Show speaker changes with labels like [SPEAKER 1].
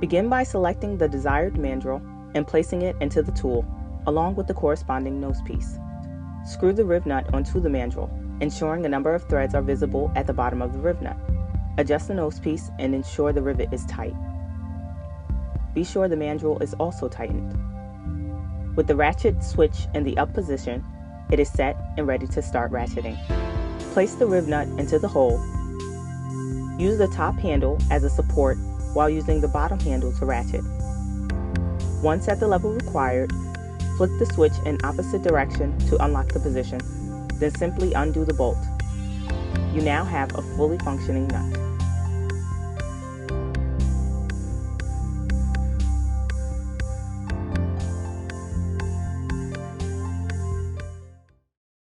[SPEAKER 1] Begin by selecting the desired mandrel and placing it into the tool, along with the corresponding nose piece. Screw the riv nut onto the mandrel, ensuring a number of threads are visible at the bottom of the riv nut. Adjust the nose piece and ensure the rivet is tight. Be sure the mandrel is also tightened. With the ratchet switch in the up position, it is set and ready to start ratcheting. Place the riv nut into the hole. Use the top handle as a support while using the bottom handle to ratchet. Once at the level required, flick the switch in opposite direction to unlock the position, then simply undo the bolt. You now have a fully functioning nut.